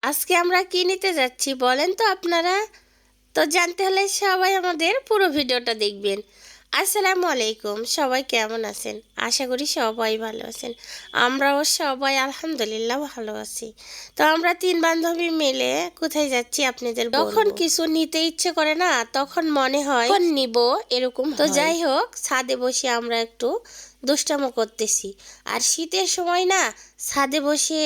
আজকে আমরা কি নিতে যাচ্ছি বলেন তো আপনারা? তো জানতে হলে সবাই আমাদের পুরো ভিডিওটা দেখবেন। আসসালামু আলাইকুম, সবাই কেমন আছেন? আশা করি সবাই ভালো আছেন। আমরাও সবাই আলহামদুলিল্লাহ ভালো আছি। তো আমরা তিন বান্ধবী মিলে কোথায় যাচ্ছি আপনাদের বলবো। যখন কিছু নিতে ইচ্ছে করে না তখন মনে হয় কোন নিব, এরকম তো হয়। যাই হোক, ছাদে বসে আমরা একটু দুষ্টামো করতেছি। আর শীতের সময় না ছাদে বসে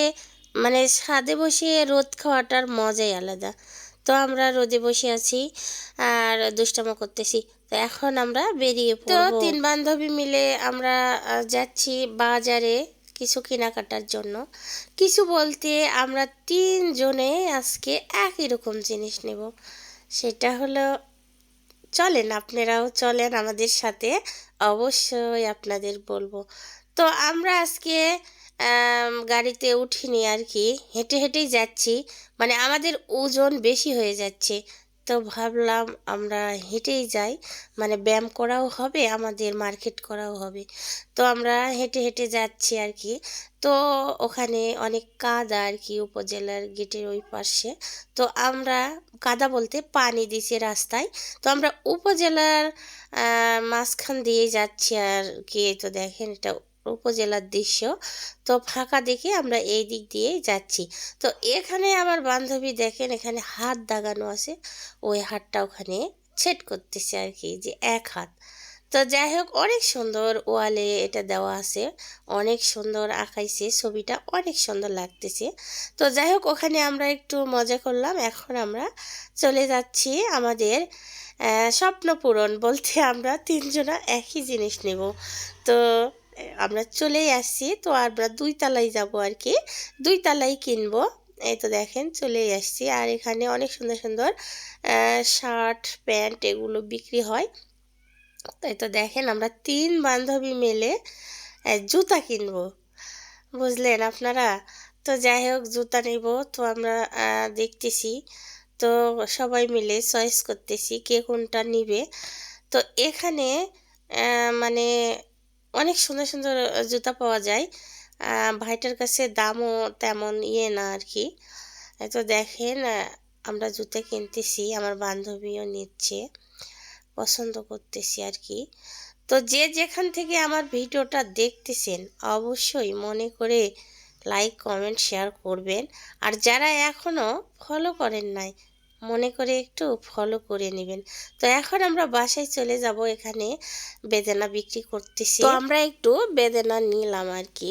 ছাদে বসে রোদ খাওয়াটার মজাই আলাদা। তো আমরা রোদে বসে আছি আর দুষ্টামো করতেছি। তো এখন আমরা বেরিয়ে পড়ব। তো তিন বান্ধবী মিলে আমরা যাচ্ছি বাজারে কিছু কেনাকাটার জন্য। কিছু বলতে আমরা তিনজনে আজকে একই রকম জিনিস নেব। সেটা হলো, চলেন আপনারাও চলেন আমাদের সাথে, অবশ্যই আপনাদের বলবো। তো আমরা আজকে গাড়িতে উঠিনি আর কি, হেঁটে হেঁটেই যাচ্ছি। আমাদের ওজন বেশি হয়ে যাচ্ছে, তো ভাবলাম আমরা হেঁটেই যাই, ব্যায়াম করাও হবে, আমাদের মার্কেট করাও হবে। তো আমরা হেঁটে হেঁটে যাচ্ছি আর কি। তো ওখানে অনেক কাদা আর কি, উপজেলার গেটের ওই পাশে। তো আমরা, কাদা বলতে পানি দিছে রাস্তায়। তো আমরা উপজেলার মাঝখান দিয়ে যাচ্ছি আর কি। তো দেখেন, এটা উপজেলার দৃশ্য। তো ফাঁকা দেখে আমরা এই দিক দিয়ে যাচ্ছি। তো এখানে আমার বান্ধবী দেখেন, এখানে হাত দাগানো আছে, ওই হাতটা ওখানে ছেদ করতেছে আর কি, যে এক হাত। তো যাই হোক, অনেক সুন্দর ওয়ালে এটা দেওয়া আছে, অনেক সুন্দর আঁকাইছে, ছবিটা অনেক সুন্দর লাগতেছে। তো যাই হোক, ওখানে আমরা একটু মজা করলাম। এখন আমরা চলে যাচ্ছি আমাদের স্বপ্ন পূরণ বলতে, আমরা তিনজনা একই জিনিস নেব। তো আমরা চলেই আসছি। তো আমরা দুই তালাই যাবো আর কি, দুই তালাই কিনবো। এই তো দেখেন, চলেই আসছি। আর এখানে অনেক সুন্দর সুন্দর শার্ট প্যান্ট এগুলো বিক্রি হয়। তাই তো দেখেন, আমরা তিন বান্ধবী মিলে জুতা কিনবো, বুঝলেন আপনারা? তো যাই হোক, জুতা নিব। তো আমরা দেখতেছি, তো সবাই মিলে চয়েস করতেছি কে কোনটা নিবে। তো এখানে মানে অনেক সুন্দর সুন্দর জুতা পাওয়া যায়। ভাইটার কাছে দামও তেমন না আর কি। তো দেখেন, আমরা জুতা কিনতেছি, আমার বান্ধবীও নিচ্ছে, পছন্দ করতেছি আর কি। তো যে যেখান থেকে আমার ভিডিওটা দেখতেছেন অবশ্যই মনে করে লাইক কমেন্ট শেয়ার করবেন। আর যারা এখনও ফলো করেন নাই, মনে করে একটু ফলো করে নেবেন। তো এখন আমরা বাসায় চলে যাব। এখানে বেদানা বিক্রি করতেছি, তো আমরা একটু বেদানা নিলাম আর কি।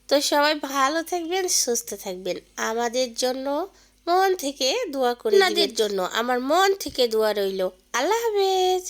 তো সবাই ভালো থাকবেন, সুস্থ থাকবেন। আমাদের জন্য মন থেকে দোয়া করে দিবেন। আপনাদের জন্য আমার মন থেকে দোয়া রইল। আল্লাহ হাফেজ।